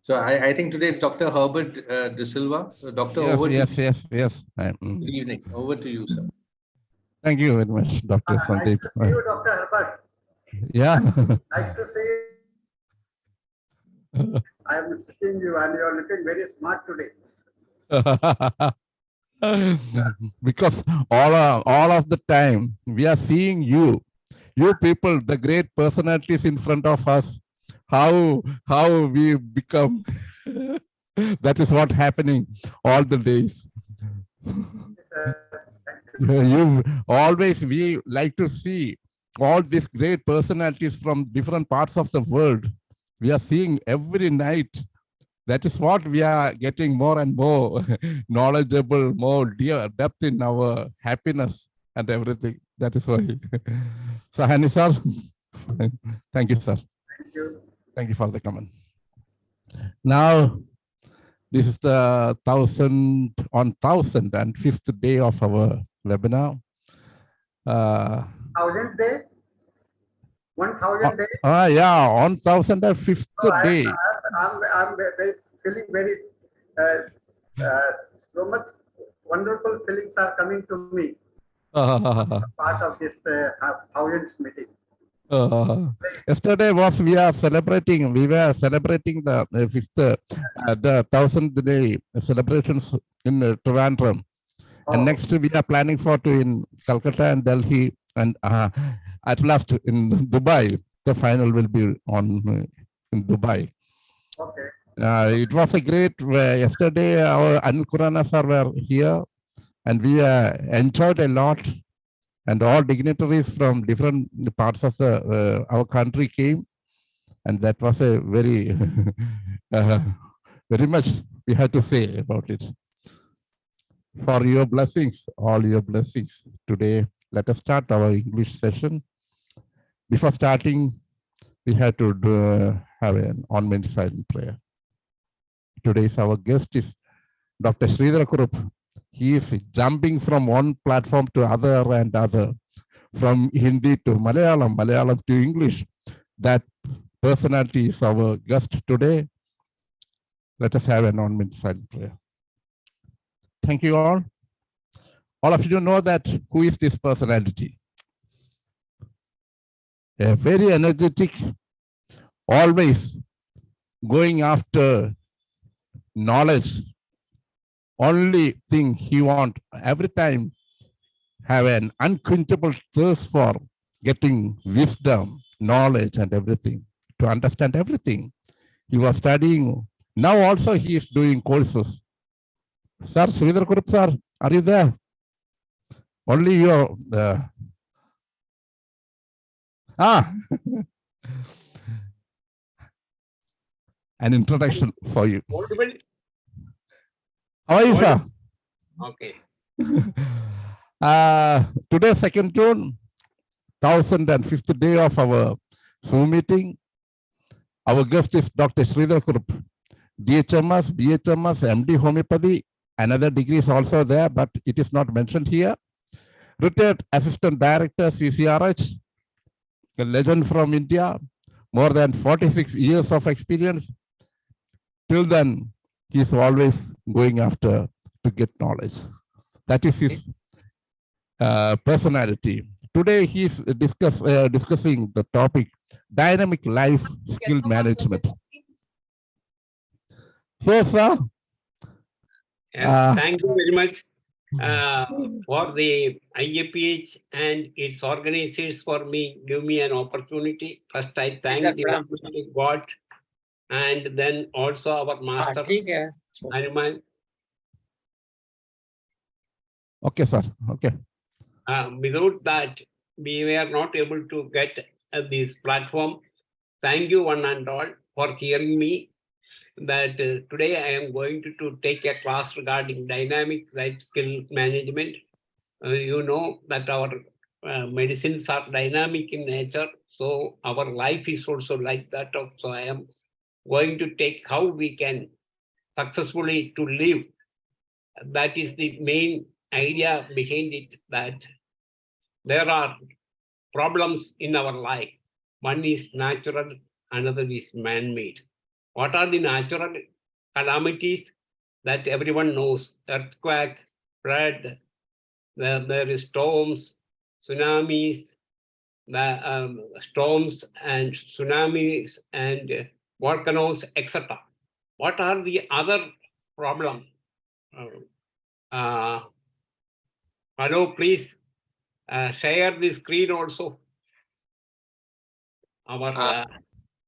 So I think today is Dr. Herbert De Silva. Doctor, Yes, over to you. yes. Good evening. Over to you, sir. Thank you very much, Dr. Sandeep. Nice to see you, Dr. Herbert. Yeah. Nice to see you. I'm seeing you and you're looking very smart today. Because all of the time we are seeing you people, the great personalities in front of us, how we become. That is what happening all the days. You always, we like to see all these great personalities from different parts of the world. We are seeing every night. That is what we are getting more and more knowledgeable, more dear depth in our happiness and everything. That is why. So, Hani sir, thank you, sir. Thank you. Thank you for the comment. Now, this is the 1005th day of our webinar. 1000 day? 1000 days? Yeah, on 1005th day. I'm feeling very, so much wonderful feelings are coming to me. Part of this 1000th meeting. Yesterday we were celebrating the fifth, the 1000th day celebrations in Trivandrum. And next we are planning for in Calcutta and Delhi, and at last in Dubai. The final will be on in Dubai. Okay. It was a great, yesterday our Anil Kurana sir were here and we enjoyed a lot, and all dignitaries from different parts of the our country came, and that was a very, very much we had to say about it. For your blessings, all your blessings. Today, let us start our English session. Before starting, we had to have an on-minute silent prayer. Today's our guest is Dr. SREEDHARA KURUP. He is jumping from one platform to other and other, from Hindi to Malayalam, Malayalam to English. That personality is our guest today. Let us have an on-minute silent prayer. Thank you all. All of you know that who is this personality? A very energetic, always going after knowledge. Only thing he wants every time, have an unquenchable thirst for getting wisdom, knowledge, and everything, to understand everything. He was studying. Now also he is doing courses. Sir, SREEDHARA KURUP sir, are you there? Only your an introduction for you. Audible? How are you, sir? Okay. Today, 2nd June, 1005th day of our Zoom meeting. Our guest is Dr. SREEDHARA KURUP, DHMS, BHMS, MD Homeopathy. Another degree is also there, but it is not mentioned here. Retired Assistant Director, CCRH, a legend from India, more than 46 years of experience. Till then, he is always going after to get knowledge. That is his personality. Today, he is discussing the topic, dynamic life skill management. So, sir. Yes, thank you very much for the IFPH and its organizers for give me an opportunity. First, I thank the Almighty God, and then also our master. Okay, sir. Okay. Without that, we were not able to get this platform. Thank you one and all for hearing me. That today I am going to take a class regarding dynamic life skill management. You know that our medicines are dynamic in nature, so our life is also like that. So I am going to take how we can successfully to live. That is the main idea behind it, that there are problems in our life. One is natural, another is man-made. What are the natural calamities that everyone knows? Earthquake, flood, there is storms, tsunamis, storms and tsunamis and volcanoes, etc. What are the other problems? Hello, please share the screen also. Our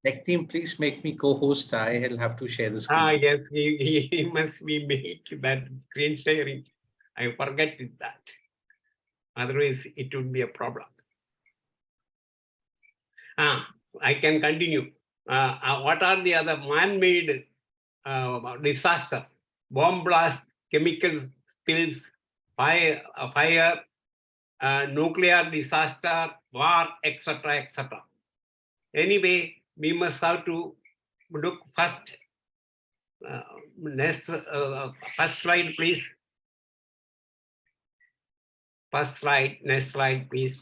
tech team, please make me co-host. I'll have to share the screen. yes, he must be make that screen sharing. I forget that. Otherwise, it would be a problem. I can continue. What are the other man-made disaster? Bomb blast, chemical spills, fire, nuclear disaster, war, etc., etc. Anyway, we must have to look first. First slide, please. First slide, next slide, please.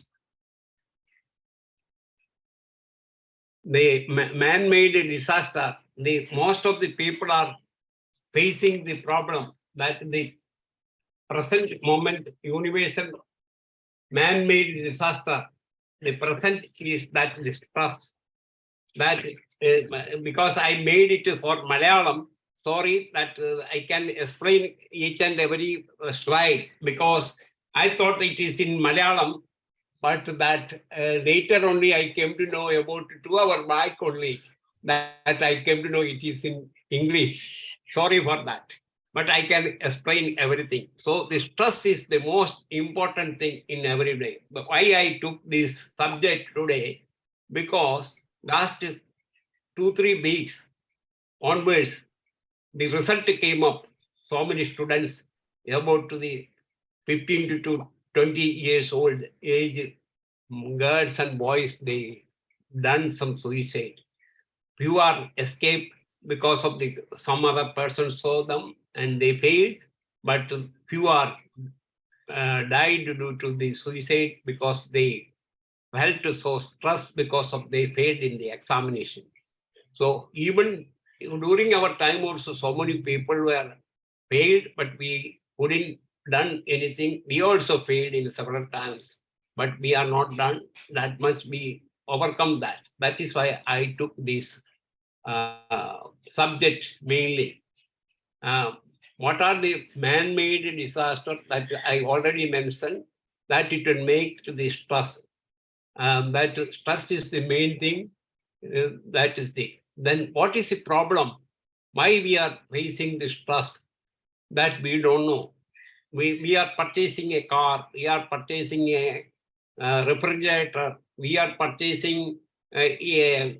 The man-made disaster, most of the people are facing the problem that the present moment universal man-made disaster, the present is that the stress. That because I made it for Malayalam, sorry that I can explain each and every slide because I thought it is in Malayalam, but that later only I came to know about 2 hours back only that I came to know it is in English. Sorry for that, but I can explain everything. So the stress is the most important thing in every day. But why I took this subject today? Because last 2-3 weeks onwards, the result came up. So many students about to the 15 to 20 years old age, girls and boys, they done some suicide. Few are escaped because of some other person saw them and they failed, but few are died due to the suicide because they felt so stress because of they failed in the examination. So even during our time also, so many people were failed, but we couldn't done anything. We also failed in several times, but we are not done that much. We overcome that. That is why I took this subject mainly. What are the man-made disasters that I already mentioned? That it will make the stress. That stress is the main thing. That is then what is the problem? Why we are facing the stress? That we don't know. We are purchasing a car, we are purchasing a refrigerator, we are purchasing a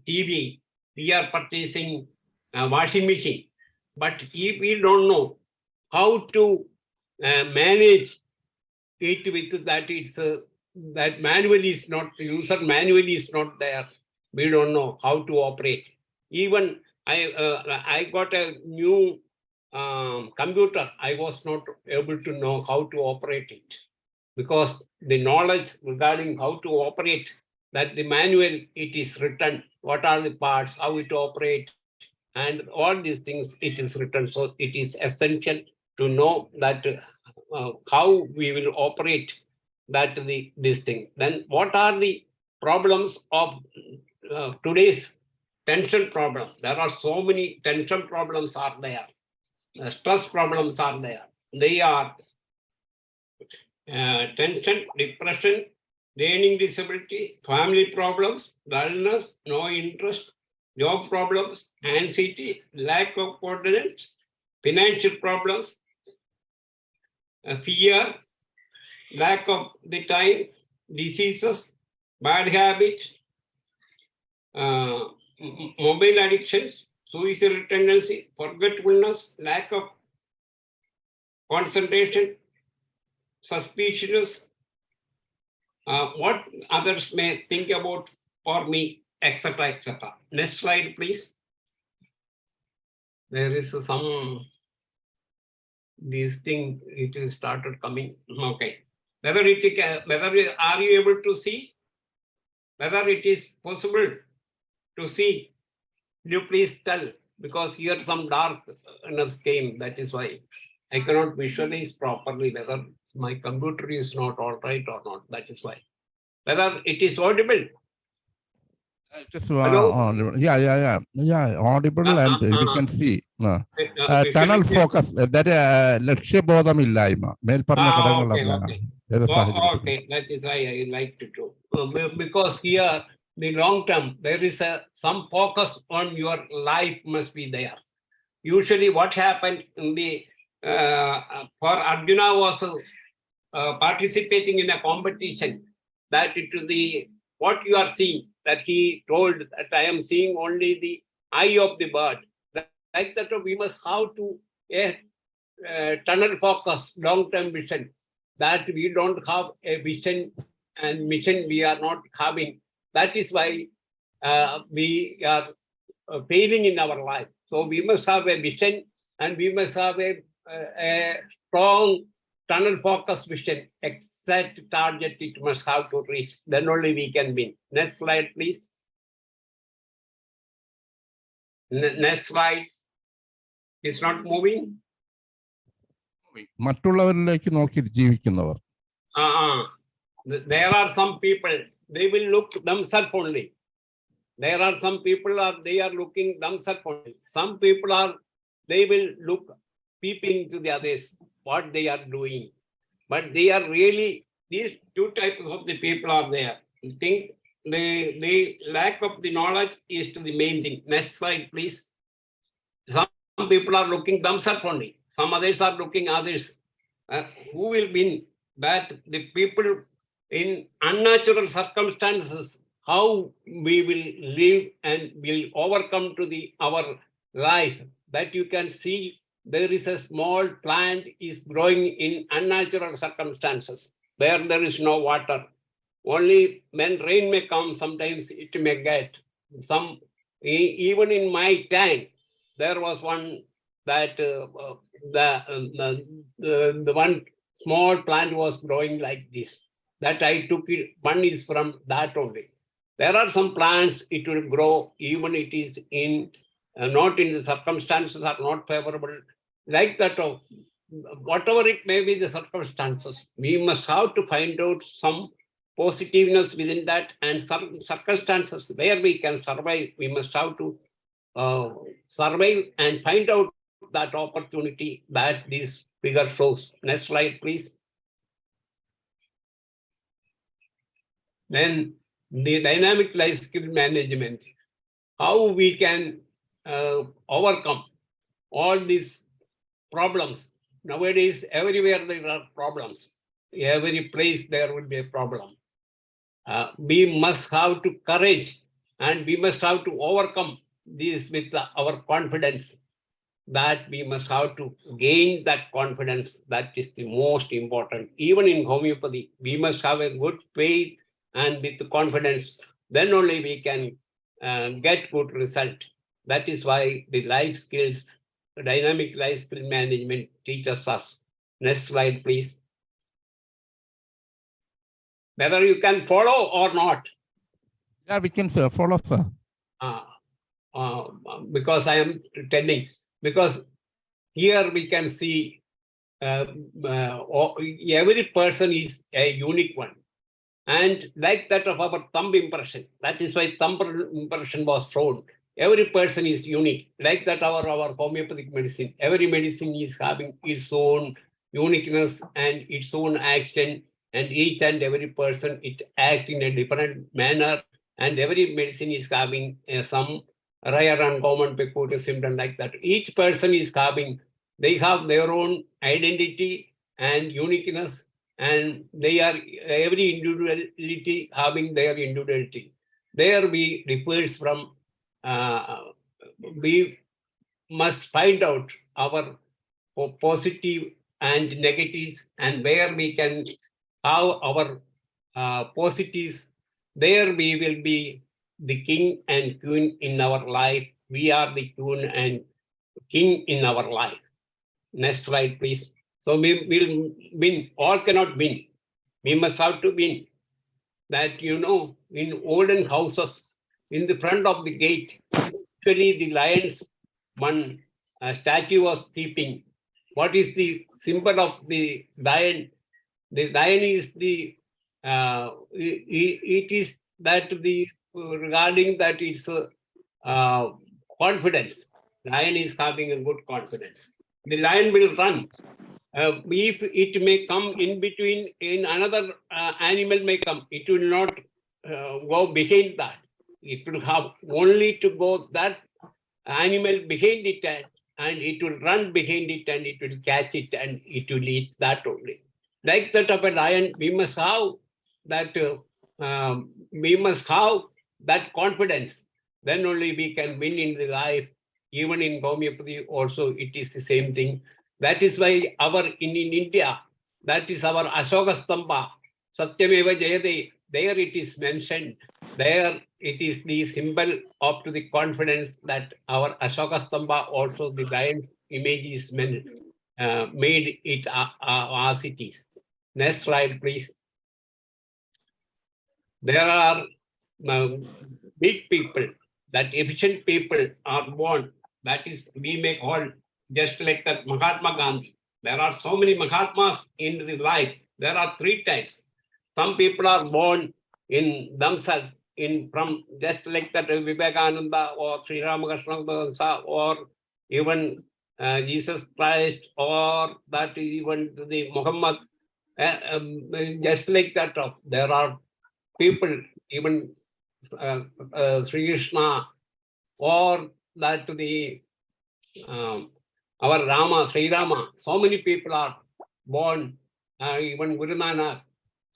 TV, we are purchasing a washing machine. But if we don't know how to manage it with that, it's that manual is not, user manual is not there. We don't know how to operate. Even I got a new computer, I was not able to know how to operate it because the knowledge regarding how to operate, that the manual, it is written, what are the parts, how it operates, and all these things, it is written. So it is essential to know that how we will operate that this thing. Then what are the problems of today's tension problem? There are so many tension problems are there. Stress problems are there. They are tension, depression, learning disability, family problems, dullness, no interest, job problems, anxiety, lack of confidence, financial problems, fear, lack of the time, diseases, bad habits, mobile addictions, suicidal tendency, forgetfulness, lack of concentration, suspiciousness, what others may think about for me, etc., etc. Next slide, please. There is some, this thing, it is started coming. Okay. Whether are you able to see? Whether it is possible to see? you please tell? Because here some darkness came. That is why I cannot visualize properly whether my computer is not all right or not. That is why. Whether it is audible. Just Hello? yeah, audible and we can see. Tunnel Visualization. focus. That ലക്ഷ്യബോധമില്ലായ്മ മേൽപ്പറഞ്ഞ ഘടകങ്ങളല്ല ഏത് സാഹചര്യത്തിലും. Okay, that is why I like to do. Because here, the long term, there is some focus on your life must be there. Usually what happened in the, for Arjuna was participating in a competition, that to the, what you are seeing, that he told that I am seeing only the eye of the bird. Like that we must have to tunnel focus, long-term vision, that we don't have a vision and mission we are not having. That is why we are failing in our life. So we must have a vision and we must have a strong tunnel focus vision, exact target it must have to reach. Then only we can win. Next slide, please. Next slide. It's not moving. മറ്റുള്ളവരിലേക്ക് നോക്കി ജീവിക്കുന്നവർ. There are some people, they will look themselves only. There are some people they are looking themselves only. Some people they will look peeping to the others, what they are doing. But they are really, these two types of the people are there. I think the lack of the knowledge is to the main thing. Next slide, please. Some people are looking themselves only. Some others are looking others. Who will win? That the people in unnatural circumstances, how we will live and will overcome to our life. That you can see there is a small plant is growing in unnatural circumstances where there is no water. Only when rain may come, sometimes it may get some. Even in my time, there was one that the one small plant was growing like this. That I took it. One is from that only. There are some plants it will grow even it is in not in the circumstances are not favorable. Like that, whatever it may be the circumstances, we must have to find out some positiveness within that, and some circumstances where we can survive. We must have to survive and find out that opportunity that this figure shows. Next slide, please. Then the dynamic life skill management, how we can overcome all these problems. Nowadays, everywhere there are problems. Every place there will be a problem. We must have to courage and we must have to overcome this with our confidence. That we must have to gain that confidence. That is the most important. Even in homeopathy, we must have a good faith and with confidence. Then only we can get good result. That is why the life skills, dynamic life skill management teaches us. Next slide, please. Whether you can follow or not. Yeah, we can follow, sir. Because I am telling, because here we can see every person is a unique one. And like that of our thumb impression, that is why thumb impression was shown. Every person is unique. Like that our homeopathic medicine, every medicine is having its own uniqueness and its own action, and each and every person it acts in a different manner, and every medicine is having some rare uncommon peculiar symptom like that. Each person is having, they have their own identity and uniqueness, and they are every individuality having their individuality. There we refers from, we must find out our positive and negatives, and where we can have our positives, there we will be the king and queen in our life. We are the queen and king in our life. Next slide, please. So we will win. All cannot win. We must have to win. That, you know, in olden houses, in the front of the gate, Actually, the lion's one statue was keeping. What is the symbol of the lion? The lion is the, it is that the, regarding that it's confidence. Lion is having a good confidence. The lion will run. If it may come in between, in another animal may come, it will not go behind that. It will have only to go that animal behind it, and it will run behind it, and it will catch it, and it will eat that only. Like that of a lion, we must have that. We must have that confidence. Then only we can win in the life. Even in homeopathy, also it is the same thing. That is why in India, that is our Ashoka Stamba, Satyameva Jayate. There it is mentioned. There it is the symbol of the confidence that our Ashoka Stamba, also the lion image is made it as it is. Next slide, please. There are big people, that efficient people are born. That is, we may call just like that Mahatma Gandhi. There are so many Mahatmas in the life. There are three types. Some people are born in themselves, from just like that Vivekananda or Sri Ramakrishna or even Jesus Christ, or that even the Muhammad, just like that. There are people, even Sri Krishna, or that the our Rama, Sri Rama. So many people are born, even Guru Nanak.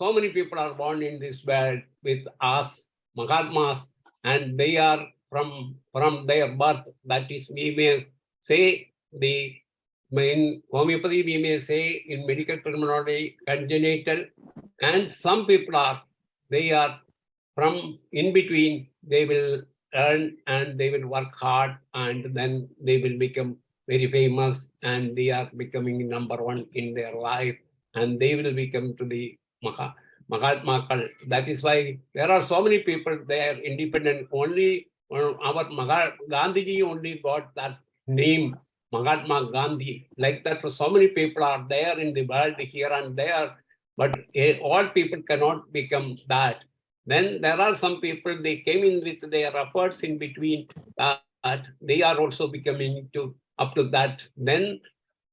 So many people are born in this world with us, Mahatmas, and they are from their birth. That is, we may say in homeopathy, we may say in medical terminology, congenital, and some people they are from in between. They will earn and they will work hard, and then they will become very famous, and they are becoming number one in their life, and they will become to the Mahatma. That is why there are so many people, they are independent. Only our Gandhiji only got that name, Mahatma Gandhi. Like that, so many people are there in the world, here and there, but all people cannot become that. Then there are some people, they came in with their efforts in between, that they are also becoming up to that. Then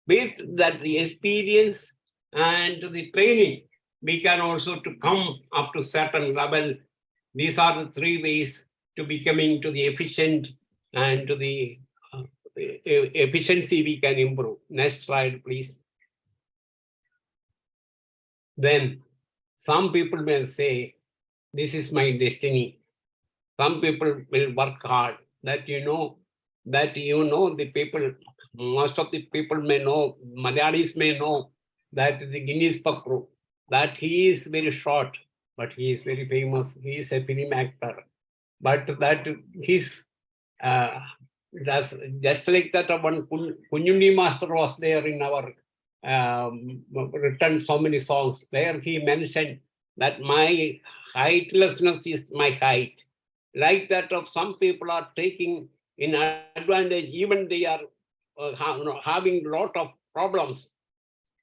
with that, the experience and the training, we can also to come up to certain level. These are the three ways to becoming to the efficient, and to the efficiency we can improve. Next slide, please. Then some people may say, this is my destiny. Some people will work hard. That the people, most of the people may know, Malayalis may know, that the Guinness Book, that he is very short, but he is very famous. He is a film actor. But that his, just like that, one Kunyundi Master was there in our written so many songs. There he mentioned that my heightlessness is my height. Like that, of some people are taking in advantage, even they are having a lot of problems.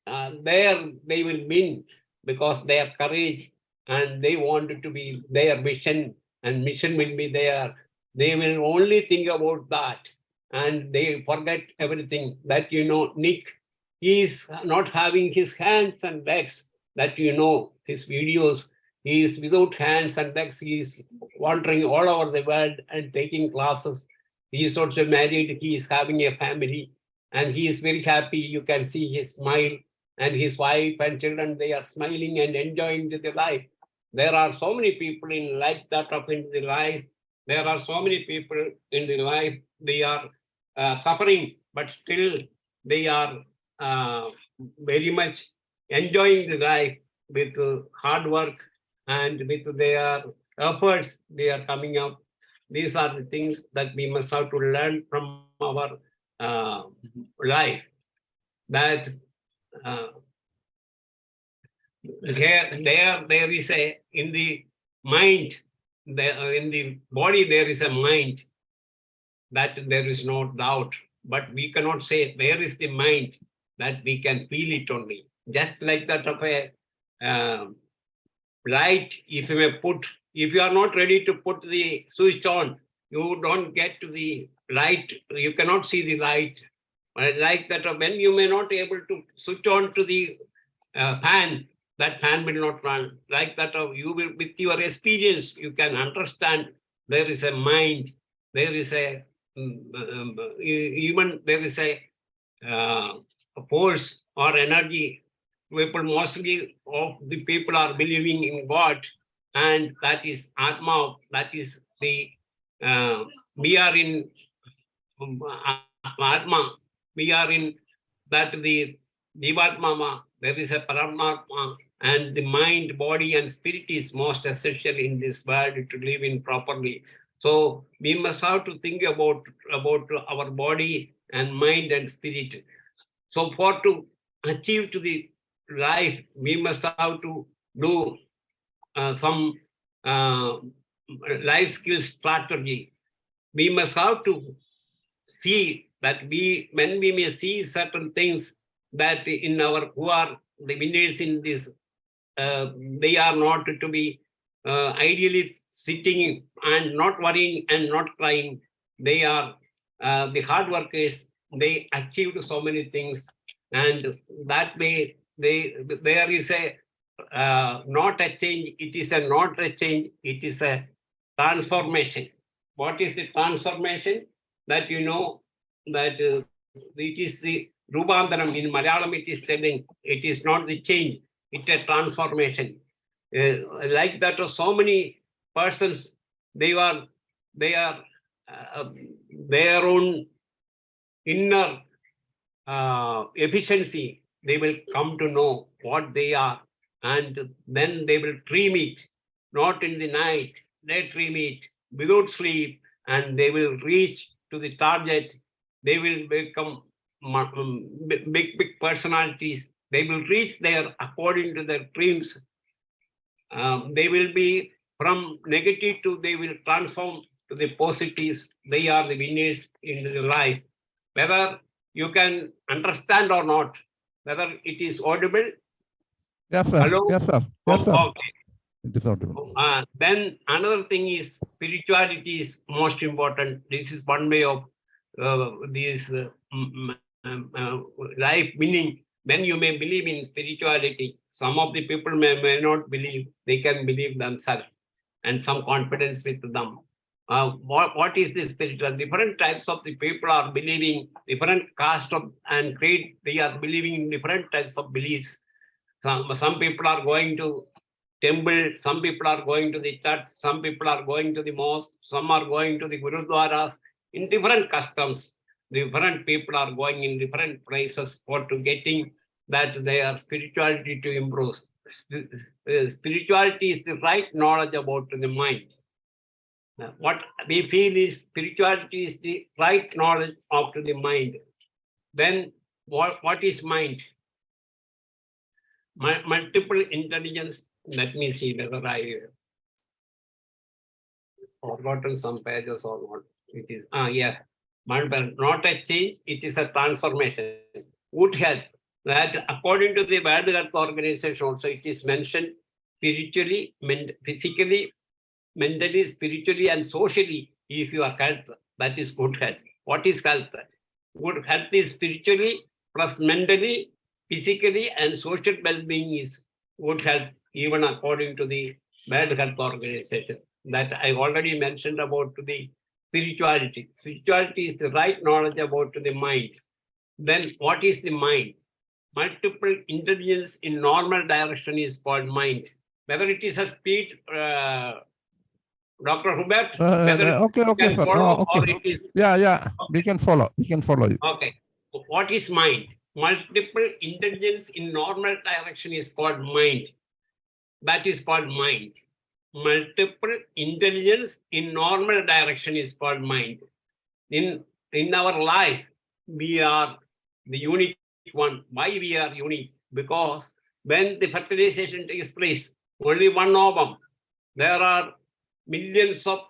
There they will win because their courage, and they wanted to be their vision, and mission will be there. They will only think about that, and they forget everything. That Nick, he is not having his hands and legs. That his videos, he is without hands and legs. He is wandering all over the world and taking classes. He is also married. He is having a family, and he is very happy. You can see his smile, and his wife and children, they are smiling and enjoying the life. There are so many people in like that of in the life. There are so many people in the life, they are suffering, but still they are very much enjoying the life with hard work, and with their efforts, they are coming up. These are the things that we must have to learn from our life. That there is in the mind, in the body there is a mind. that there is no doubt. But we cannot say where is the mind, that we can feel it only. Just like that of a light, if you are not ready to put the switch on, you don't get to the light, you cannot see the light. Like that, when you may not be able to switch on to the fan, that fan will not run. Like that, you will, with your experience, you can understand there is a mind, there is a even there is a force or energy. People, mostly of the people are believing in God, and that is Atma. That is the we are in Atma. We are in that the Jivatma. There is a Paramatma, and the mind, body, and spirit is most essential in this world to live in properly. So we must have to think about our body and mind and spirit. So for to achieve to the life, we must have to do some life skills strategy. We must have to see that when we may see certain things that in our, who are the winners in this, they are not to be ideally sitting and not worrying and not crying. They are the hard workers. They achieved so many things, and that way there is a not a change. It is a not a change. It is a transformation. What is the transformation? That you know that it is the Rubandaram in Malayalam. It is telling it is not the change. It's a transformation. Like that, so many persons, they are their own inner efficiency. They will come to know what they are, and then they will dream it, not in the night. They dream it without sleep, and they will reach to the target. They will become big personalities. They will reach there according to their dreams. They will be from negative to, they will transform to the positives. They are the winners in the life. Whether you can understand or not, whether it is audible. Yes, sir. Hello? Yes, sir. Yes, sir. Okay. It is audible. Then another thing is spirituality is most important. This is one way of this life meaning. When you may believe in spirituality, some of the people may not believe. They can believe themselves and some confidence with them. What is the spiritual? Different types of the people are believing, different caste of and creed. They are believing in different types of beliefs. Some people are going to temple, some people are going to the church, some people are going to the mosque, some are going to the gurudwaras. In different customs, different people are going in different places for to getting that their spirituality to improve. Spirituality is the right knowledge about the mind. What we feel is spirituality is the right knowledge of the mind. Then what is mind? Multiple intelligence. Let me see whether I forgotten some pages or not. It is yes, not a change. It is a transformation. Would help that according to the World Health Organization also it is mentioned spiritually, physically, mentally, spiritually, and socially. If you are health, that is good health. What is health? Good health is spiritually plus mentally, physically, and social well-being is good health, even according to the World Health Organization. That I already mentioned about the spirituality. Spirituality is the right knowledge about the mind. Then what is the mind? Multiple intelligence in normal direction is called mind. Whether it is a speed, Dr. Hubert, okay, sir. Or it is, yeah, we can follow you. Okay, what is mind? Multiple intelligence in normal direction is called mind. That is called mind. Multiple intelligence in normal direction is called mind. In our life, we are the unique one. Why we are unique? Because when the fertilization takes place, only one ovum, there are millions of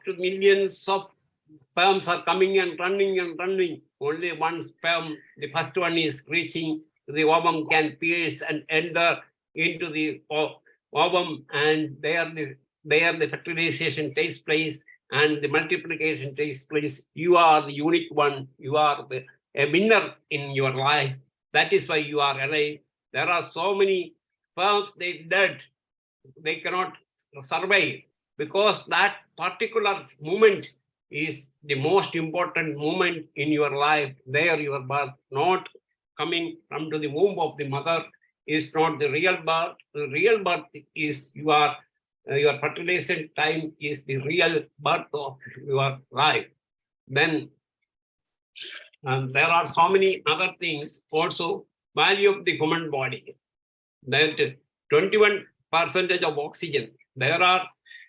sperms are coming and running and running. Only one sperm, the first one is reaching the ovum, can pierce and enter into the ovum, and there the fertilization takes place and the multiplication takes place. You are the unique one. You are a winner in your life. That is why you are alive. There are so many sperms, they dead. They cannot survive because that particular moment is the most important moment in your life. There your birth, not coming from to the womb of the mother, is not the real birth. The real birth is your fertilization time is the real birth of your life. Then there are so many other things also. Value of the human body, that 21% of oxygen, there are,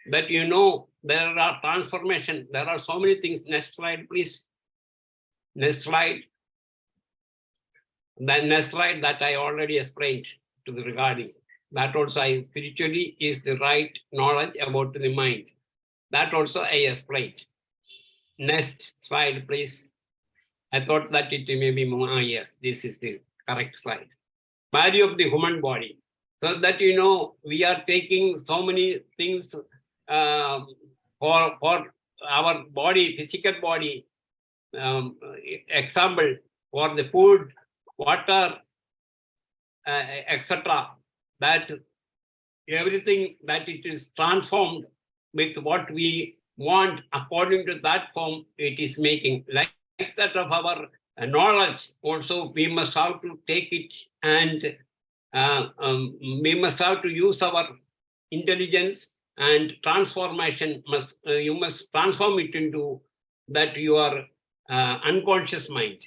that you know, there are transformation, there are so many things. Next slide, please. Next slide. The next slide that I already explained to the regarding. That also spiritually is the right knowledge about the mind. That also I explained. Next slide, please. I thought that it may be more. Yes, this is the correct slide. Value of the human body. So that you know, we are taking so many things for our body, physical body. Example, for the food, water, etc. That everything that it is transformed with what we want according to that form it is making. Like that of our knowledge also, we must have to take it, and we must have to use our intelligence, and transformation must, you must transform it into that your unconscious mind.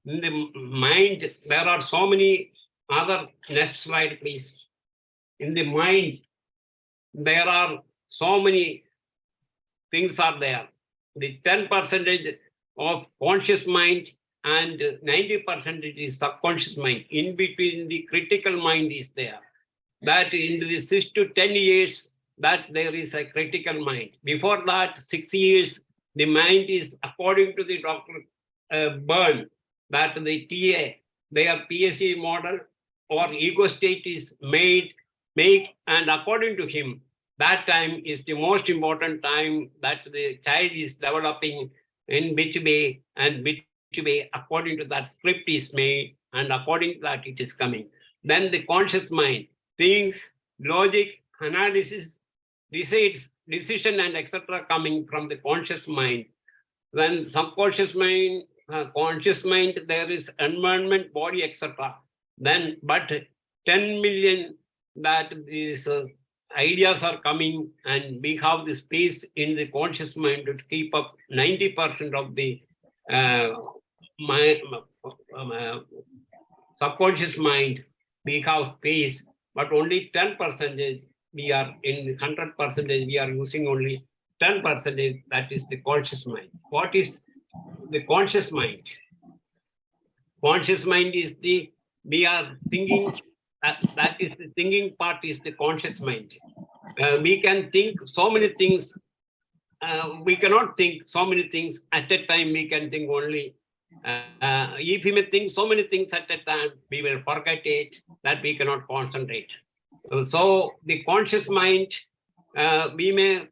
In the mind, there are so many other, next slide please. In the mind, there are so many things are there. The 10% of conscious mind and 90% is subconscious mind. In between, the critical mind is there. That in the 6 to 10 years, that there is a critical mind. Before that, 6 years, the mind is, according to the Dr. Byrne, that the TA, their PSC model or ego state is make, and according to him, that time is the most important time that the child is developing, in which way and which way, according to that script is made, and according to that it is coming. Then the conscious mind thinks, logic, analysis, decides, decision and etc. coming from the conscious mind. Then subconscious mind, conscious mind, there is environment, body, etc. Then, but 10 million that these ideas are coming, and we have the space in the conscious mind to keep up 90% of the subconscious mind. We have space, but only 10%. We are in 100%. We are using only 10%. That is the conscious mind. What is the conscious mind? Conscious mind is the, we are thinking, that is the thinking part is the conscious mind. We can think so many things. We cannot think so many things at a time. We can think only. If we may think so many things at a time, we will forget it, that we cannot concentrate. So the conscious mind, we may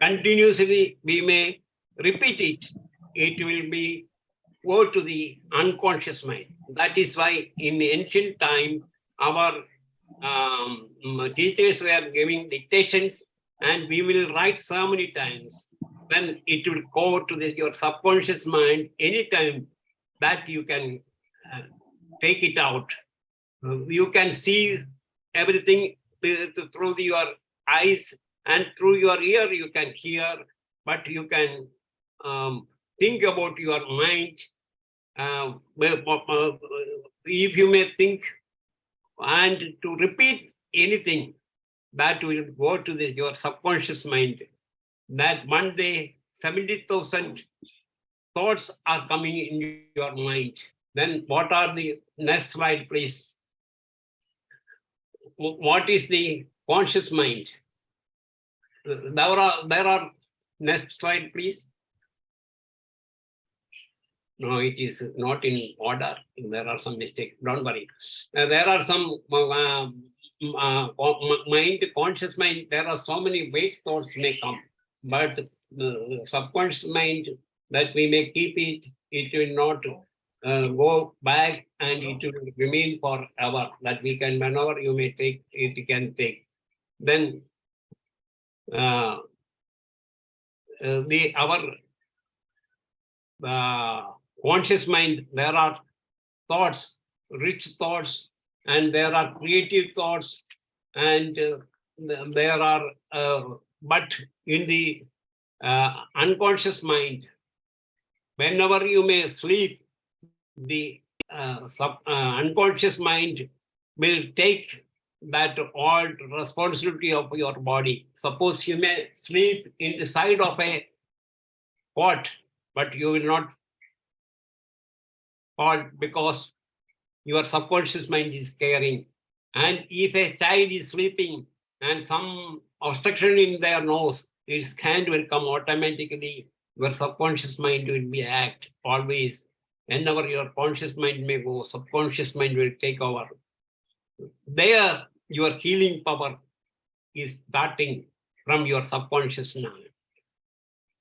continuously, we may repeat it. It will be go to the unconscious mind. That is why in ancient time, our teachers were giving dictations, and we will write so many times. Then it will go to your subconscious mind anytime that you can take it out. You can see everything through your eyes, and through your ear you can hear, but you can think about your mind. If you may think and to repeat anything, that will go to your subconscious mind. That one day 70,000 thoughts are coming in your mind. Then what are the next slide, please? What is the conscious mind? There are next slide, please. No, it is not in order. There are some mistakes. Don't worry. There are some mind, conscious mind. There are so many vague thoughts may come, but subconscious mind that we may keep it. It will not go back, and it will remain forever. That we can, whenever you may take, it can take. Then our conscious mind, there are thoughts, rich thoughts, and there are creative thoughts, and there are, but in the unconscious mind, whenever you may sleep, the unconscious mind will take that all responsibility of your body. Suppose you may sleep in the side of a cot, but you will not fall because your subconscious mind is caring. And if a child is sleeping and some obstruction in their nose, its hand will come automatically. Your subconscious mind will be act always. Whenever your conscious mind may go, subconscious mind will take over. There, your healing power is starting from your subconscious mind.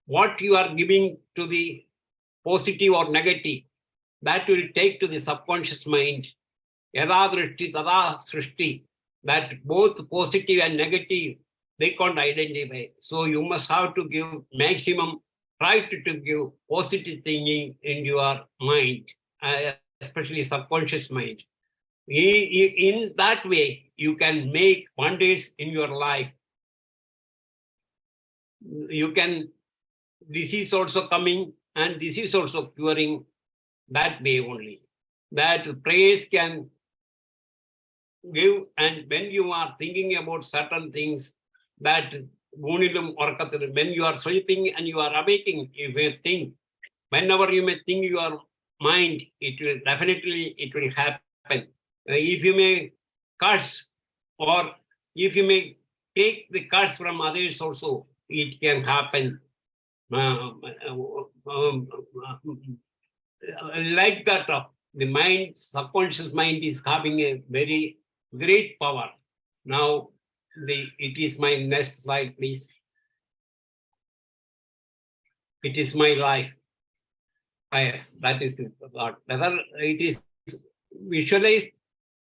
What you are giving to the positive or negative, that will take to the subconscious mind. Yada drishti tada srishti, that both positive and negative, they can't identify. So you must have to give maximum, try to give positive thinking in your mind, especially subconscious mind. In that way, you can make wonders in your life. You can, disease also coming and disease also curing that way only. That prayers can give, and when you are thinking about certain things, that when you are sleeping and you are awaking, you may think, whenever you may think your mind, it will definitely, it will happen. If you may curse, or if you may take the curse from others also, it can happen. Like that, the mind, subconscious mind is having a very great power. Now, it is my next slide, please. It is my life. Yes, that is the thought. Whether it is visualized,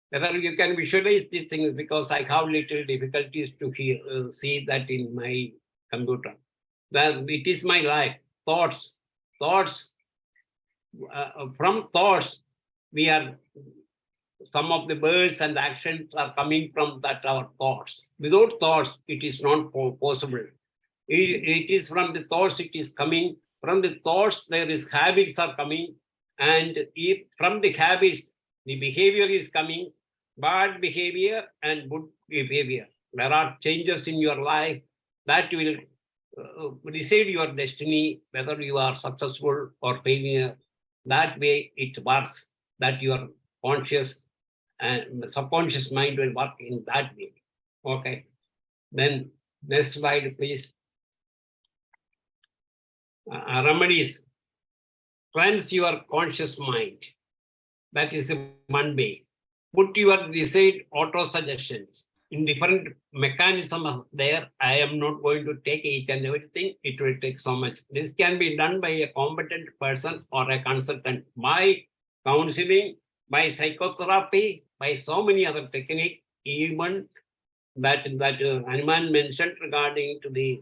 whether you can visualize these things, because I have little difficulties to see that in my computer. That it is my life. Thoughts. From thoughts, we are, some of the words and actions are coming from that our thoughts. Without thoughts, it is not possible. It is from the thoughts it is coming. From the thoughts, there is habits are coming. And if from the habits, the behavior is coming, bad behavior and good behavior. There are changes in your life that will decide your destiny, whether you are successful or failure. That way it works, that your conscious and subconscious mind will work in that way. Okay. Then next slide, please. Remedies. Cleanse your conscious mind. That is one way. Put your desired auto-suggestions in different mechanisms there. I am not going to take each and everything. It will take so much. This can be done by a competent person or a consultant, by counseling, by psychotherapy, by so many other techniques, even that Hanuman mentioned regarding to the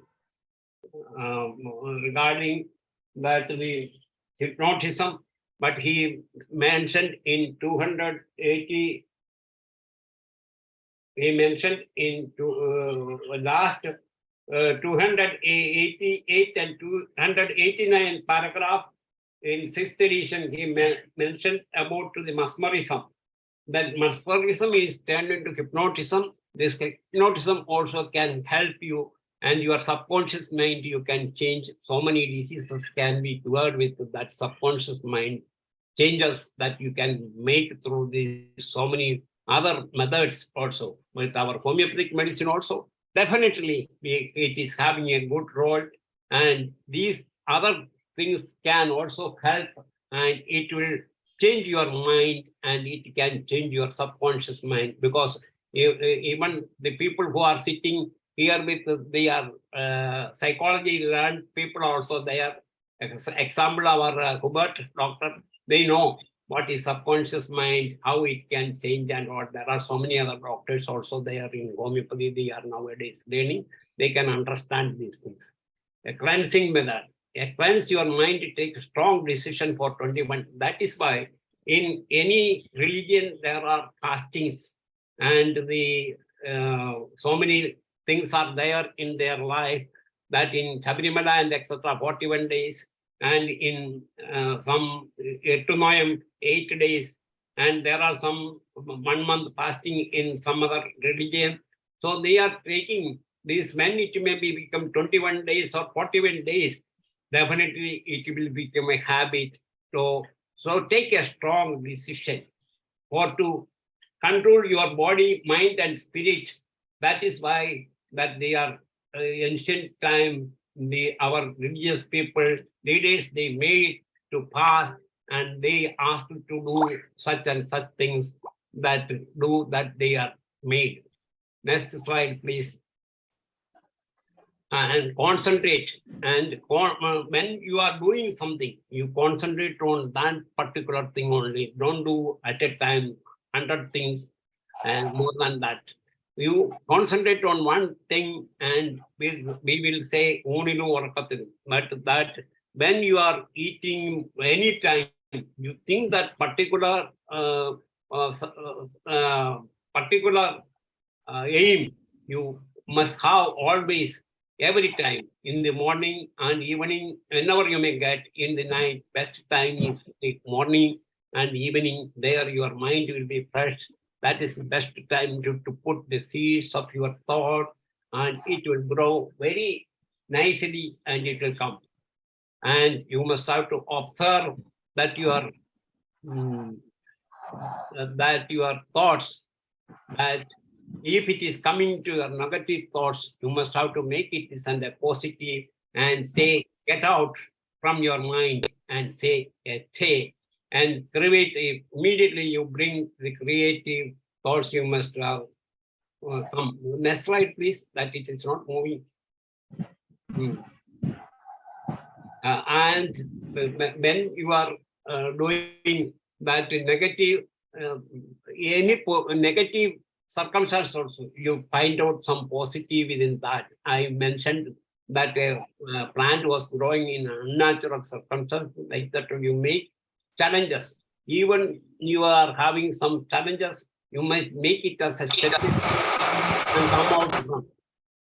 hypnotism, but he mentioned in 280. He mentioned in last 288 and 289 paragraph in 6th edition. He mentioned about the mesmerism. That mesmerism is turned into hypnotism. This hypnotism also can help you, and your subconscious mind, you can change. So many diseases can be cured with that subconscious mind changes that you can make through these so many other methods also. With our homeopathic medicine also, definitely it is having a good role, and these other things can also help and it will change your mind, and it can change your subconscious mind, because even the people who are sitting here with their psychology learned people also, they are, example, our Hubert doctor, they know what is subconscious mind, how it can change and what. There are so many other doctors also, they are in homeopathy, they are nowadays learning, they can understand these things. A cleansing method, cleanse your mind to take a strong decision for 21. That is why in any religion there are fastings, and the so many things are there in their life, that in Sabrimala and etc. 41 days, and in some 8 days, and there are some 1 month fasting in some other religion. So they are taking this, when it may be become 21 days or 41 days, definitely it will become a habit. So take a strong decision for to control your body, mind, and spirit. That is why that they are ancient time, our religious people, leaders, they made to fast, and they asked to do such and such things that they are made. Next slide, please. And concentrate. And when you are doing something, you concentrate on that particular thing only. Don't do at a time 100 things and more than that. You concentrate on one thing, and we will say Unilu or Katilu. But that when you are eating any time, you think that particular aim you must have always, every time, in the morning and evening, whenever you may get, in the night. Best time is the morning and evening. There your mind will be fresh. That is the best time to put the seeds of your thought, and it will grow very nicely, and it will come. And you must have to observe that your thoughts, that if it is coming to your negative thoughts, you must have to make it as a positive, and say, get out from your mind, and say a say, and create. Immediately you bring the creative thoughts. You must have come. Next slide, please. That it is not moving. And when you are doing that negative, any negative circumstance also, you find out some positive within that. I mentioned that a plant was growing in unnatural circumstances, like that you make challenges. Even you are having some challenges, you might make it as a step and come out from.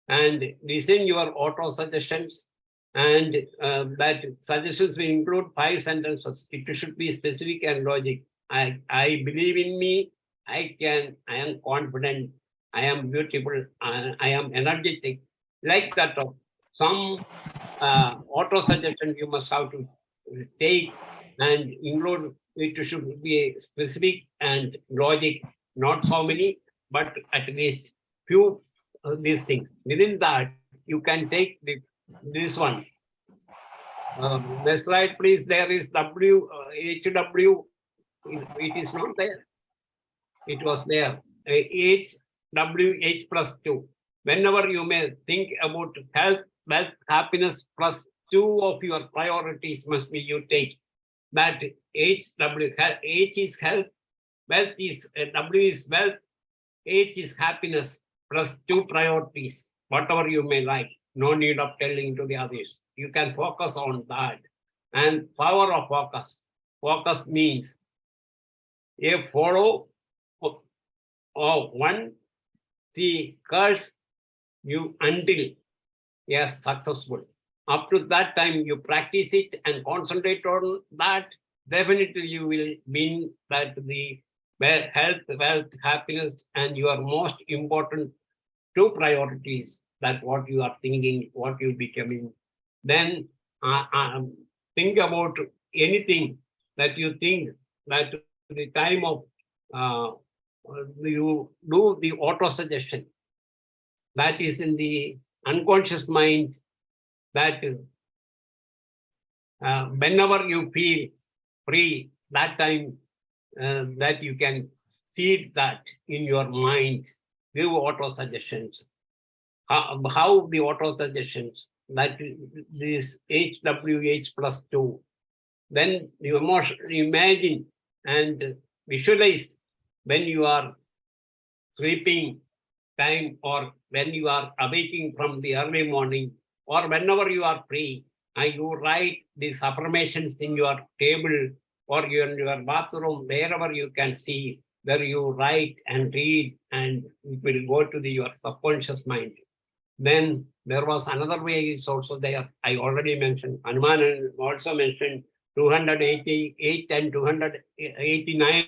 And listen your auto suggestions, and that suggestions will include 5 sentences. It should be specific and logic. I believe in me. I am confident, I am beautiful, I am energetic. Like that, some auto suggestion you must have to take and include. It should be specific and logic, not so many, but at least few these things. Within that, you can take this one. Next slide, please. There is HW. It is not there. It was there. HWH plus 2. Whenever you may think about health, wealth, happiness plus 2 of your priorities must be you take. That HW, H is health, wealth is W is wealth, H is happiness plus 2 priorities. Whatever you may like. No need of telling to the others. You can focus on that. And power of focus. Focus means a follow of one, see, curse you until you are successful. Up to that time, you practice it and concentrate on that. Definitely, you will win that the health, wealth, happiness, and your most important 2 priorities. That what you are thinking, what you becoming. Then think about anything that you think that the time of you do the auto suggestion. That is in the unconscious mind. That whenever you feel free, that time that you can seed that in your mind, give auto suggestions. How the auto suggestions, that this HWH plus 2, then you imagine and visualize when you are sleeping time or when you are awaking from the early morning or whenever you are free, and you write these affirmations in your table or in your bathroom, wherever you can see, where you write and read, and it will go to your subconscious mind. Then there was another way is also there. I already mentioned, Hanuman also mentioned 288 and 289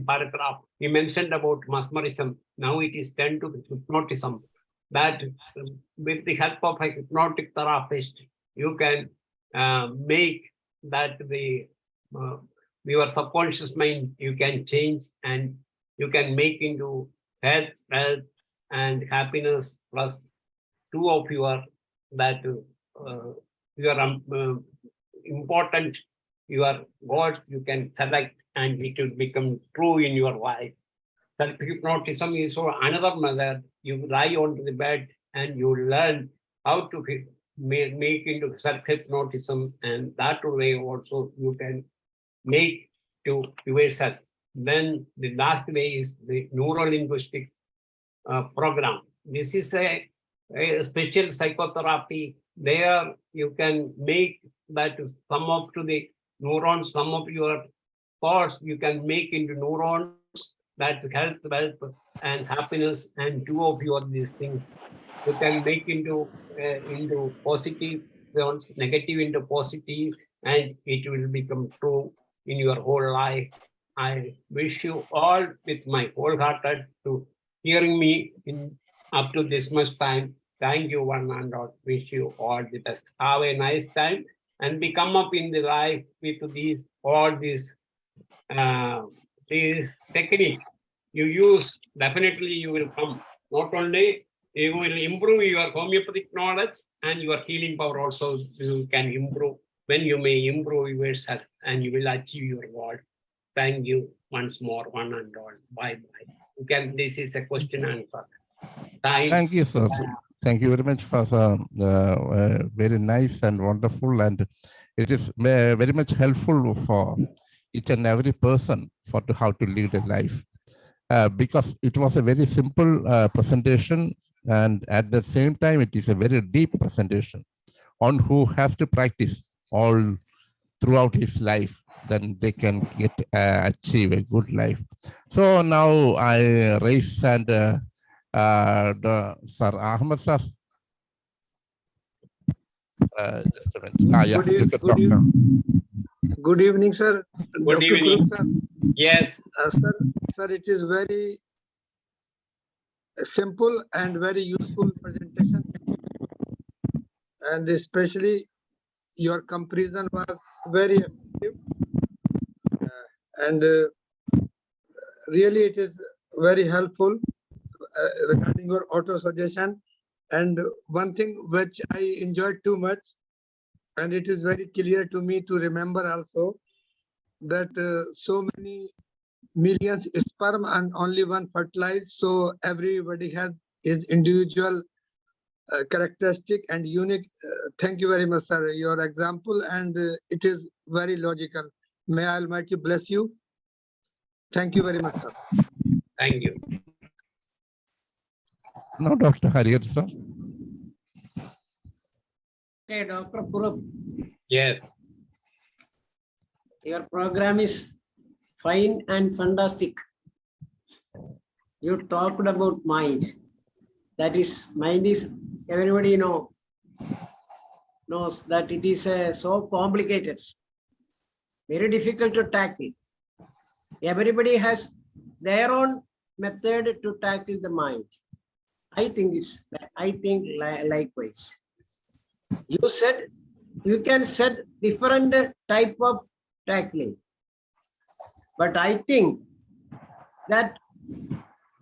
paragraph. He mentioned about mesmerism. Now it is turned to hypnotism. That with the help of a hypnotic therapist, you can make that your subconscious mind, you can change and you can make into health, wealth, and happiness plus 2 of your that your important your goals you can select and it will become true in your life. Self-hypnotism is another method. You lie onto the bed and you learn how to make into self-hypnotism, and that way also you can make to yourself. Then the last way is the neuro-linguistic program. This is a special psychotherapy. There you can make that sum up to the neurons, some of your thoughts you can make into neurons, that health, wealth, and happiness, and 2 of your these things you can make into positive, negative into positive, and it will become true in your whole life. I wish you all with my wholehearted to hearing me in up to this much time. Thank you one and all. Wish you all the best. Have a nice time and we come up in the life with these all these techniques you use. Definitely you will come. Not only you will improve your homeopathic knowledge and your healing power also you can improve. When you may improve yourself and you will achieve your goal. Thank you once more, one and all. Bye bye. You can. This is a question and answer. Thank you, sir. Thank you very much for very nice and wonderful, and it is very much helpful for each and every person for how to lead a life. Because it was a very simple presentation, and at the same time, it is a very deep presentation on who has to practice all throughout his life, then they can get achieve a good life. So now I raise hand, Sir Ahmed, sir. Just a minute. Yeah, you can talk now. Good evening, sir. Good Dr. evening. Kurup, sir. Yes. Sir, it is very simple and very useful presentation. And especially your comparison was very effective. And really it is very helpful regarding your auto suggestion. And one thing which I enjoyed too much, and it is very clear to me to remember also, that so many millions sperm and only one fertilized, so everybody has his individual characteristic and unique. Thank you very much, sir, your example, and it is very logical. May Almighty bless you. Thank you very much, sir. Thank you. Now, Dr. Harrier, sir. Okay, Dr. Kurup, Yes. your program is fine and fantastic. You talked about mind. That is, mind is, everybody knows that it is so complicated, very difficult to tackle. Everybody has their own method to tackle the mind. I think likewise. You said you can set different type of tackling, but I think that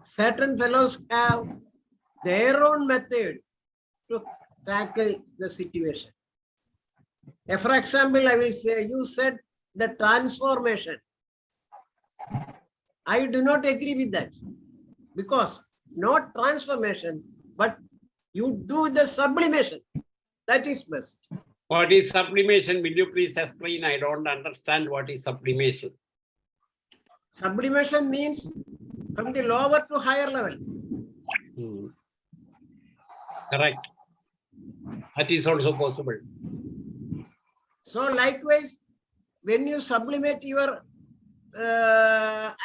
certain fellows have their own method to tackle the situation. For example, I will say, you said the transformation. I do not agree with that, because not transformation, but you do the sublimation. That is best. What is sublimation? Will you please explain? I don't understand what is sublimation. Sublimation means from the lower to higher level. Correct. That is also possible. So likewise, when you sublimate your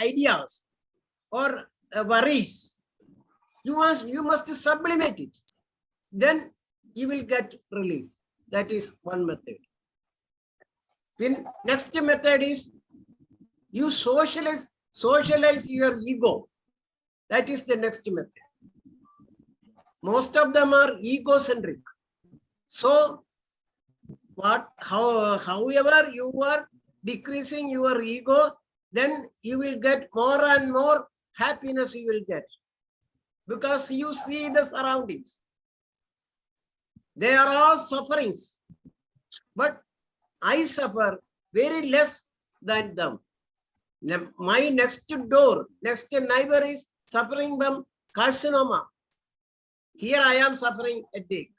ideas or worries, you must sublimate it. Then you will get relief. That is one method. Then next method is you socialize your ego. That is the next method. Most of them are egocentric. So however you are decreasing your ego, then you will get more and more happiness you will get, because you see the surroundings. They are all sufferings, but I suffer very less than them. My next neighbor is suffering from carcinoma. Here I am suffering headache.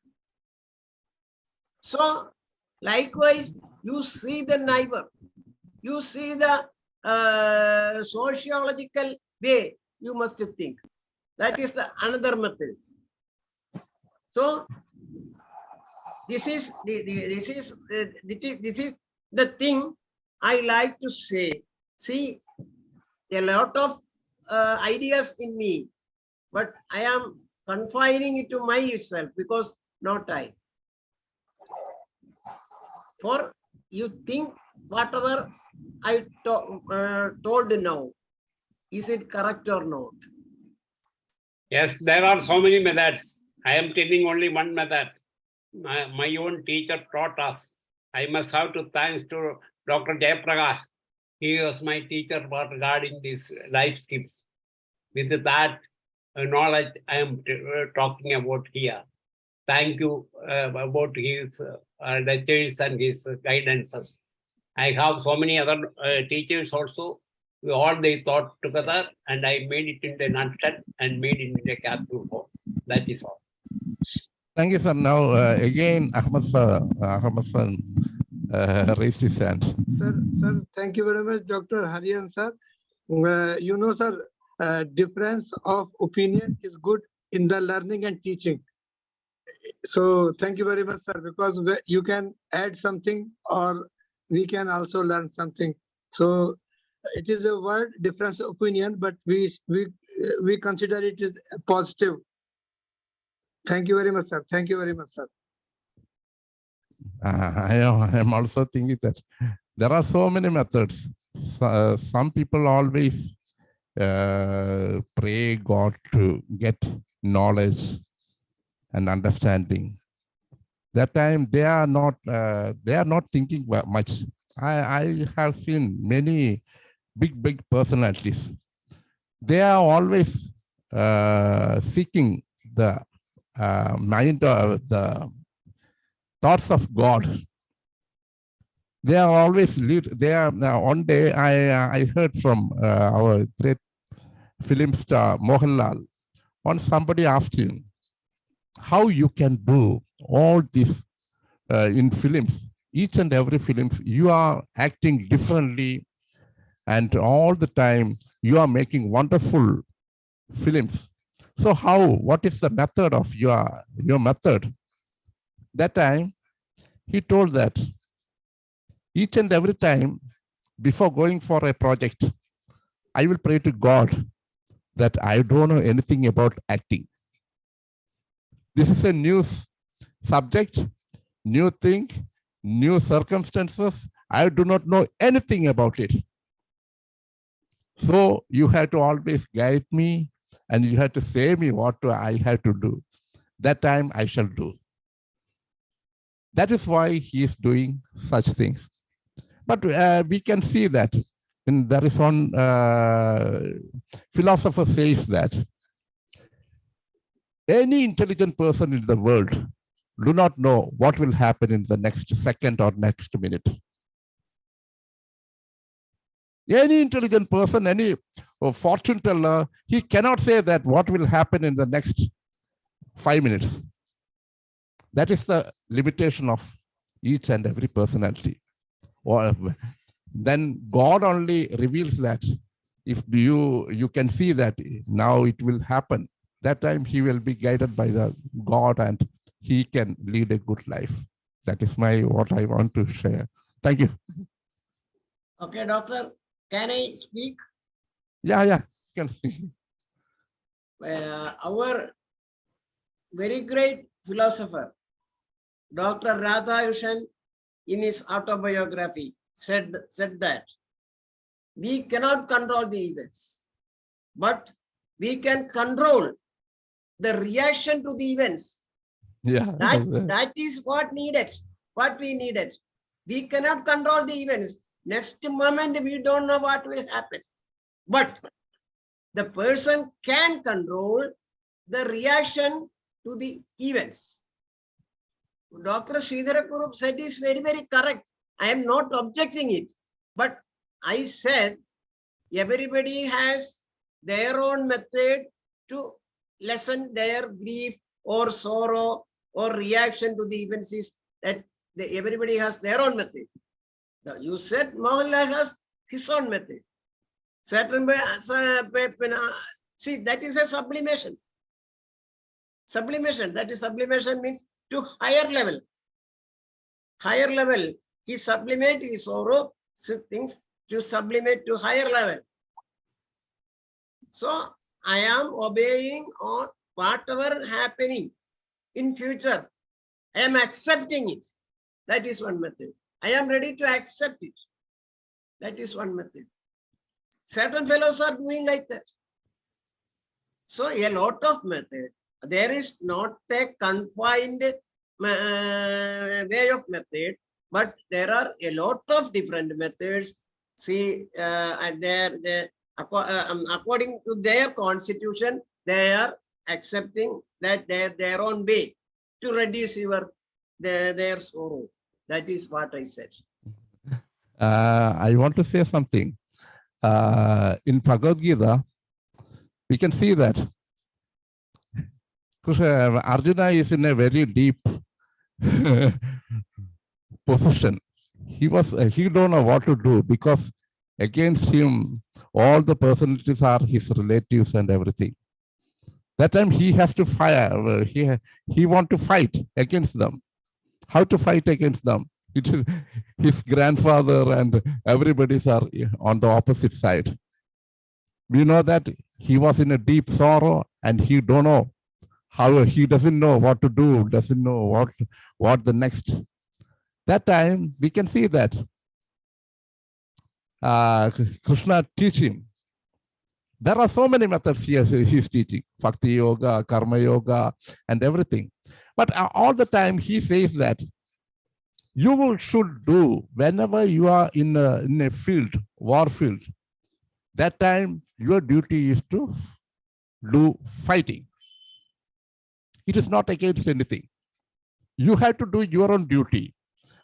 So likewise, you see the neighbor, you see the sociological way you must think. That is the another method. So this is the thing I like to say. See, a lot of ideas in me, but I am confining it to myself, because not I. For you think whatever I told now, is it correct or not? Yes, there are so many methods. I am telling only one method. My own teacher taught us. I must have to thanks to Dr. Jayaprakash. He was my teacher for regarding these life skills. With that knowledge I am talking about here. Thank you about his lectures and his guidances. I have so many other teachers also. We all they thought together, and I made it in the nutshell and made it in a capsule form. That is all. Thank you, sir. Now, again, Ahmad sir raised his hand. Sir, thank you very much, Dr. Harian sir. You know, sir, difference of opinion is good in the learning and teaching. So thank you very much, sir, because you can add something or we can also learn something. So it is a word difference of opinion, but we consider it is positive. Thank you very much, sir. Thank you very much, sir. I am also thinking that there are so many methods. Some people always pray God to get knowledge and understanding. That time they are not thinking much. I have seen many big personalities. They are always seeking the mind of the thoughts of God. They are always one day I heard from our great film star Mohanlal. Once somebody asked him how you can do all this in films. Each and every film you are acting differently, and all the time you are making wonderful films. So what is the method of your method? That time he told that each and every time before going for a project, I will pray to God that I don't know anything about acting. This is a new subject, new thing, new circumstances. I do not know anything about it. So you have to always guide me, and you have to say me what I have to do. That time I shall do. That is why he is doing such things. But we can see that there is one philosopher says that any intelligent person in the world do not know what will happen in the next second or next minute. Any intelligent person, any fortune teller, he cannot say that what will happen in the next 5 minutes. That is the limitation of each and every personality. Or then God only reveals that. If you can see that now it will happen, that time he will be guided by the God and he can lead a good life. That is what I want to share. Thank you. Okay, doctor, can I speak? Yeah, you can speak. Our very great philosopher, Dr. Radhakrishnan, in his autobiography, said that we cannot control the events, but we can control the reaction to the events. Yeah. That is what needed, what we needed. We cannot control the events. Next moment, we don't know what will happen. But the person can control the reaction to the events. Dr. SREEDHARA KURUP said is very, very correct. I am not objecting it. But I said everybody has their own method to lessen their grief or sorrow or reaction to the events. Is that everybody has their own method. You said Mohanlal has his own method. Certain see, that is a sublimation. Sublimation. That is sublimation means to higher level. Higher level. He sublimate his sorrow things to sublimate to higher level. So I am obeying on whatever happening in future. I am accepting it. That is one method. I am ready to accept it. That is one method. Certain fellows are doing like that. So a lot of method. There is not a confined way of method, but there are a lot of different methods. See, according to their constitution, they are accepting that their own way to reduce their sorrow. That is what I said. I want to say something. In Bhagavad Gita, we can see that Arjuna is in a very deep position. He don't know what to do because against him, all the personalities are his relatives and everything. That time he has to fire. He want to fight against them. How to fight against them? It is his grandfather and everybody are on the opposite side. We know that he was in a deep sorrow and he don't know how, he doesn't know what to do, doesn't know what the next. That time we can see that Krishna teach him. There are so many methods he's teaching, Bhakti Yoga, Karma Yoga, and everything. But all the time he says that you should do whenever you are in a field, war field. That time your duty is to do fighting. It is not against anything. You have to do your own duty.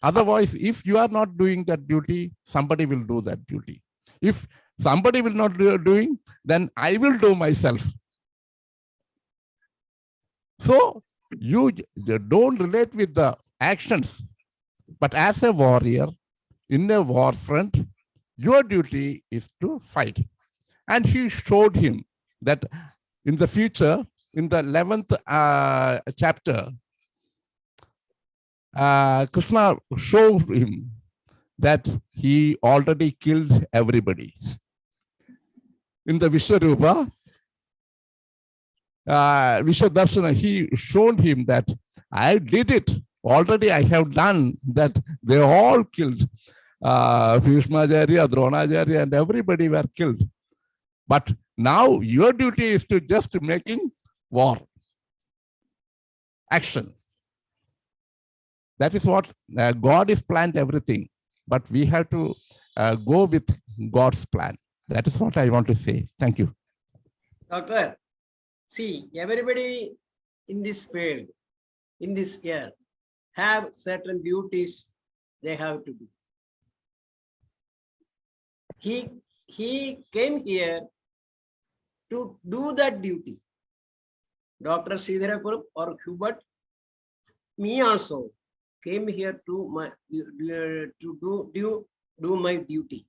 Otherwise, if you are not doing that duty, somebody will do that duty. If somebody will not do doing, then I will do myself. So you don't relate with the actions, but as a warrior in a war front, your duty is to fight. And he showed him that in the future, in the 11th chapter, Krishna showed him that he already killed everybody. In the Vishwarupa, Vishwadarshana, he showed him that I did it. Already I have done that. They all killed. Bhishmacharya, Dronacharya, and everybody were killed. But now your duty is to just making war. Action. That is what God is planned everything. But we have to go with God's plan. That is what I want to say. Thank you. Doctor, see, everybody in this field, in this year, have certain duties they have to do. he came here to do that duty. Dr. SREEDHARA KURUP or Hubert, me also came here to do my duty.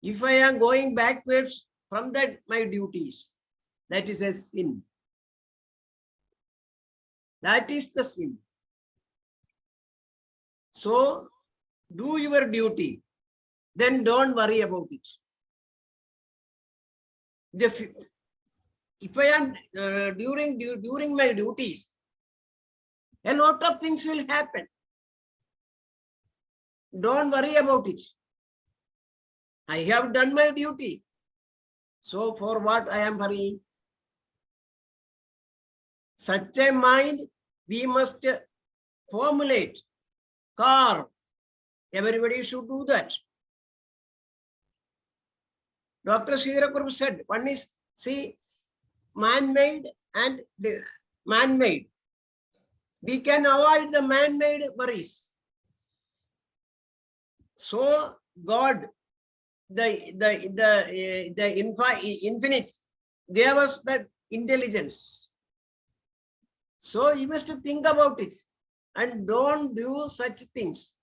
If I am going backwards from that my duties, that is a sin. That is the sin. So do your duty, then don't worry about it. If I am during my duties, a lot of things will happen. Don't worry about it. I have done my duty. So for what I am worrying? Such a mind we must formulate, carve. Everybody should do that. Dr. SREEDHARA KURUP said, one is, see, man-made and man-made. We can avoid the man-made worries. So God, the infinite, gave us that intelligence. So you must think about it and don't do such things.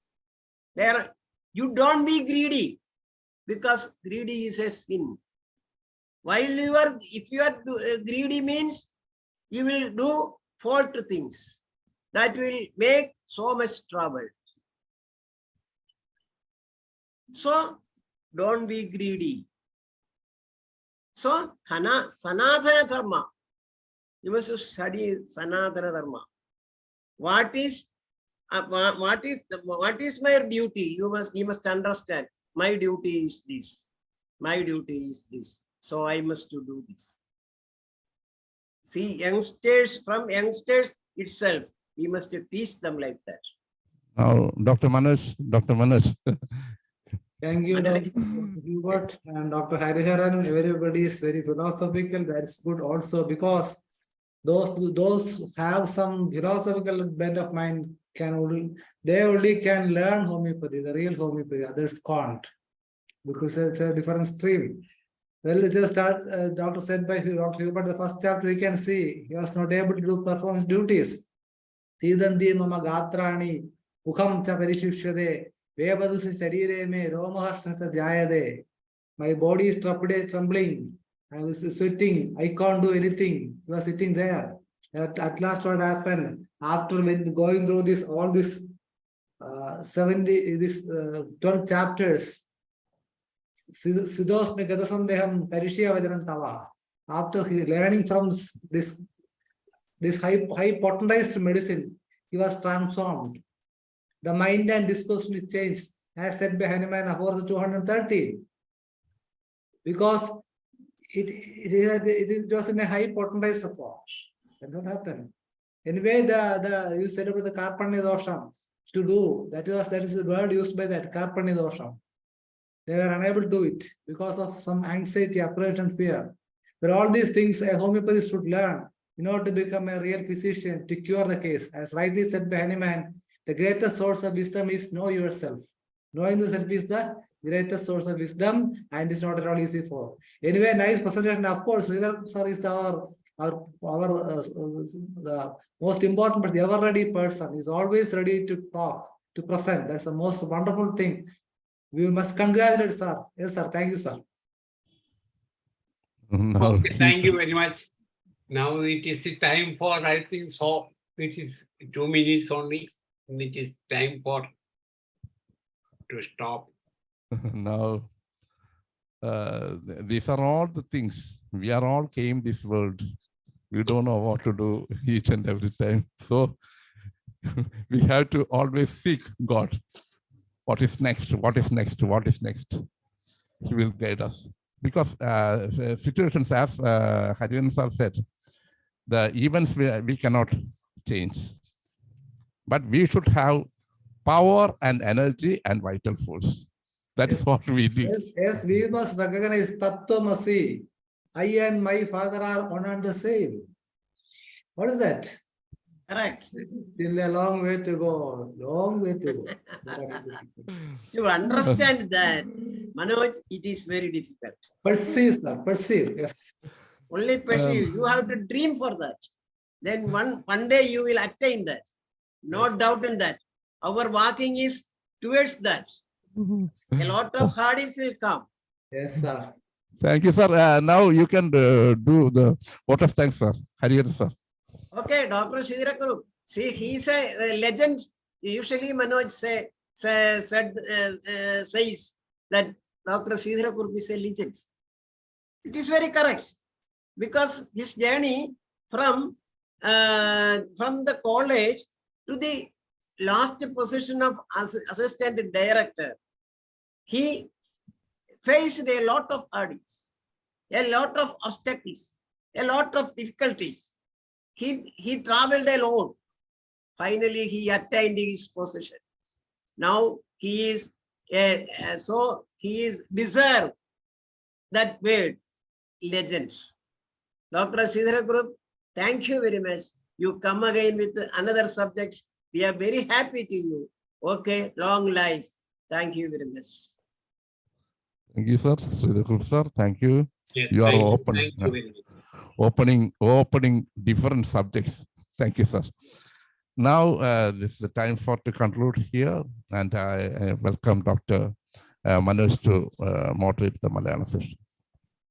You don't be greedy, because greedy is a sin. While if you are greedy means you will do fault things that will make so much trouble. So don't be greedy. So Sanatana Dharma, you must study Sanatana Dharma. What is my duty? You must understand. My duty is this. My duty is this. So I must do this. See, from youngsters itself, we must teach them like that. Now, Dr. Manoj. Thank you, Dr. Hubert and Dr. Hariharan. Everybody is very philosophical. That's good also, because those who have some philosophical bent of mind they only can learn homeopathy, the real homeopathy. Others can't, because it's a different stream. Well, it just start. Doctor said by Dr. Hubert, the first chapter we can see he was not able to perform his duties. Sidandi mama gatrani ukham cha parishikshade vebadusi sharire me romahashnata jayade. My body is trembling. I was sweating. I can't do anything. He was sitting there. At last, what happened? After going through all this 12 chapters, Siddhos me gadasandeham parishya vajanantava. After learning from this high potentized medicine, he was transformed. The mind and disposition is changed, as said by Hanuman, verse 230. Because it was in a high potentized form. That don't happen. Anyway, you said about the Karpanya dosham to do. That is the word used by that Karpanya dosham. They were unable to do it because of some anxiety, apprehension, fear. But all these things a homeopathy should learn in order to become a real physician to cure the case. As rightly said by Hanuman, the greatest source of wisdom is know yourself. Knowing yourself is the greatest source of wisdom, and it's not at all easy for. Anyway, nice presentation. Of course, SREEDHARA sir is the most important, but the ever-ready person is always ready to talk, to present. That's the most wonderful thing. We must congratulate sir. Yes, sir. Thank you, sir. No. Okay, thank you very much. Now it is the time for, I think so, it is 2 minutes only. It is time to stop. Now, these are all the things. We are all came this world. We don't know what to do each and every time. So we have to always seek God. What is next? What is next? What is next? He will guide us. Because situations, as Hariharan sir said, the events we cannot change. But we should have power and energy and vital force. That is what we do. Yes, we must recognize Tattvamasi. I and my father are one and the same. What is that? Correct. Still a long way to go. Long way to go. To understand that, Manoj, it is very difficult. Perceive, sir. Perceive. Yes. Only perceive. You have to dream for that. Then one day you will attain that. No Yes. doubt in that. Our walking is towards that. A lot of hardships will come. Yes, sir. Thank you, sir. Now you can do the vote of thanks, sir. Hariharan, sir. Okay, Dr. SREEDHARA KURUP. See, he's a legend. Usually Manoj says that Dr. SREEDHARA KURUP is a legend. It is very correct because his journey from the college to the last position of assistant director, he faced a lot of hurdles, a lot of obstacles, a lot of difficulties. He traveled alone. Finally, he attained his position. Now he is deserved that word, legend. Dr. SREEDHARA KURUP, thank you very much. You come again with another subject. We are very happy to you. Okay, long life. Thank you very much. Thank you, sir. SREEDHARA KURUP, sir. Thank you. Yes, You are thank open. Thank you very much. Opening different subjects. Thank you, sir. Now, this is the time for to conclude here, and I welcome Dr. Manoj to moderate the Malayalam session.